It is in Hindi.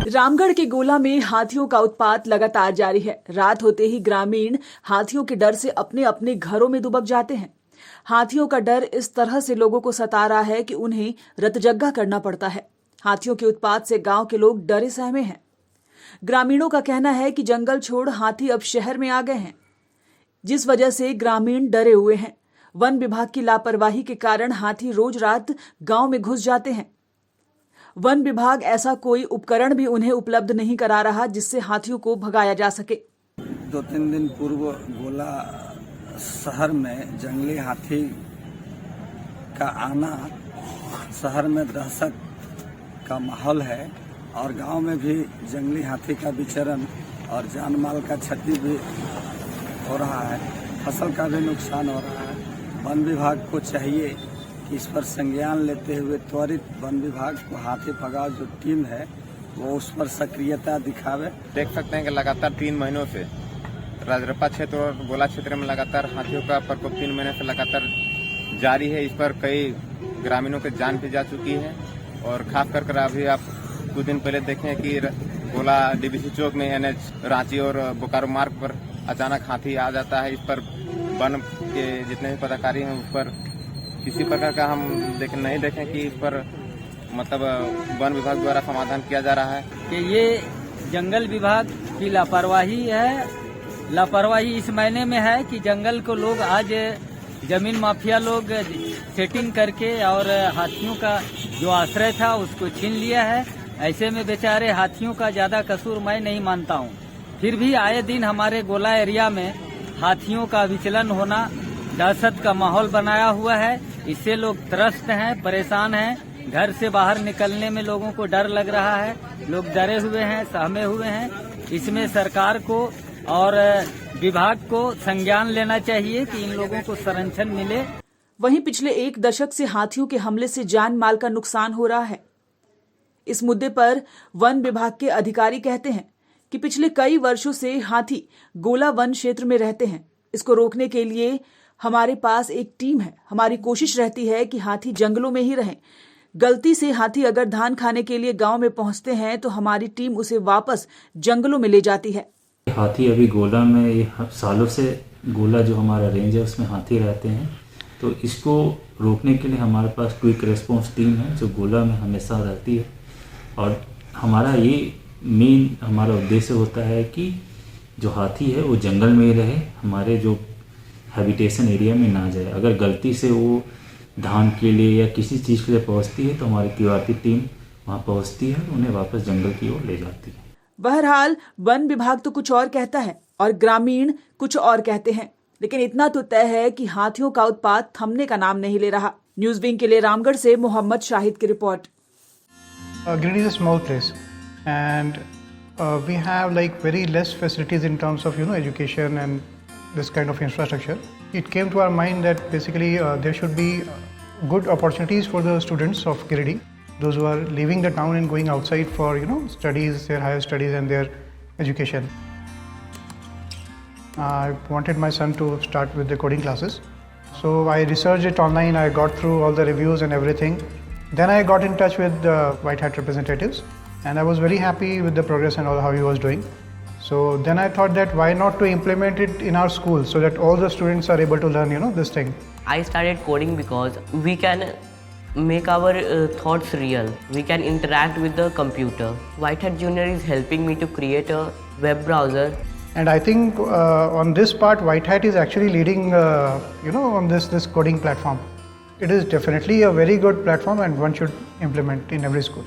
रामगढ़ के गोला में हाथियों का उत्पात लगातार जारी है। रात होते ही ग्रामीण हाथियों के डर से अपने अपने घरों में दुबक जाते हैं। हाथियों का डर इस तरह से लोगों को सता रहा है कि उन्हें रतजग्गा करना पड़ता है। हाथियों के उत्पात से गांव के लोग डरे सहमे हैं। ग्रामीणों का कहना है कि जंगल छोड़ हाथी अब शहर में आ गए हैं, जिस वजह से ग्रामीण डरे हुए हैं। वन विभाग की लापरवाही के कारण हाथी रोज रात गांव में घुस जाते हैं। वन विभाग ऐसा कोई उपकरण भी उन्हें उपलब्ध नहीं करा रहा जिससे हाथियों को भगाया जा सके। 2-3 दिन पूर्व गोला शहर में जंगली हाथी का आना, शहर में दहशत का माहौल है और गांव में भी जंगली हाथी का विचरण और जान माल का क्षति भी हो रहा है, फसल का भी नुकसान हो रहा है। वन विभाग को चाहिए कि इस पर संज्ञान लेते हुए त्वरित वन विभाग को हाथी भगाओ जो टीम है वो उस पर सक्रियता दिखावे। देख सकते हैं कि लगातार 3 महीनों से राजरप्पा क्षेत्र और गोला क्षेत्र में लगातार हाथियों का प्रकोप 3 महीने से लगातार जारी है। इस पर कई ग्रामीणों की जान भी जा चुकी है और खास कर अभी आप कुछ दिन पहले देखें कि गोला डीबीसी चौक में NH रांची और बोकारो मार्ग पर अचानक हाथी आ जाता है। इस पर वन के जितने भी पदाधिकारी हैं उस पर किसी प्रकार का हम नहीं देखें कि इस पर मतलब वन विभाग द्वारा समाधान किया जा रहा है कि ये जंगल विभाग की लापरवाही है। लापरवाही इस मायने में है कि जंगल को लोग आज जमीन माफिया लोग सेटिंग करके और हाथियों का जो आश्रय था उसको छीन लिया है। ऐसे में बेचारे हाथियों का ज्यादा कसूर मैं नहीं मानता हूँ। फिर भी आए दिन हमारे गोला एरिया में हाथियों का विचलन होना दहशत का माहौल बनाया हुआ है। इससे लोग त्रस्त हैं, परेशान हैं। घर से बाहर निकलने में लोगों को डर लग रहा है। लोग डरे हुए हैं, सहमे हुए हैं। इसमें सरकार को और विभाग को संज्ञान लेना चाहिए कि इन लोगों को संरक्षण मिले। वहीं पिछले 1 दशक से हाथियों के हमले से जान माल का नुकसान हो रहा है। इस मुद्दे पर वन विभाग के अधिकारी कहते हैं कि पिछले कई वर्षों से हाथी गोला वन क्षेत्र में रहते हैं। इसको रोकने के लिए हमारे पास एक टीम है। हमारी कोशिश रहती है कि हाथी जंगलों में ही रहें। गलती से हाथी अगर धान खाने के लिए गांव में पहुंचते हैं तो हमारी टीम उसे वापस जंगलों में ले जाती है। हाथी अभी गोला में सालों से गोला जो हमारा रेंज है उसमें हाथी रहते हैं, तो इसको रोकने के लिए हमारे पास क्विक रिस्पांस टीम है जो गोला में हमेशा रहती है। और हमारा ये मेन हमारा उद्देश्य होता है कि जो हाथी है वो जंगल में ही रहे, हमारे जो हैबिटेशन एरिया में ना जाए। अगर गलती से वो धान के लिए या किसी चीज़ के लिए पहुंचती है तो हमारी क्यूआरटी टीम वहां पहुंचती है, उन्हें वापस जंगल की ओर ले जाती है। बहरहाल वन विभाग तो कुछ और कहता है और ग्रामीण कुछ और कहते हैं, लेकिन इतना तो तय है कि हाथियों का उत्पात थमने का नाम नहीं ले रहा। न्यूज़ विंग के लिए रामगढ़ से मोहम्मद शाहिद की report. Giridih is a small place and we have like very less facilities in terms of education and this kind of infrastructure. It came to our mind that basically there should be good opportunities for the students of Giridih, those who are leaving the town and going outside for studies, their higher studies and their education. I wanted my son to start with the coding classes, so I researched it online. I got through all the reviews and everything. Then I got in touch with the White Hat representatives and I was very happy with the progress and all how he was doing. So then I thought that why not to implement it in our school so that all the students are able to learn this thing. I started coding because we can make our thoughts real. We can interact with the computer. White Hat Junior is helping me to create a web browser. And I think on this part White Hat is actually leading on this coding platform. It is definitely a very good platform and one should implement in every school.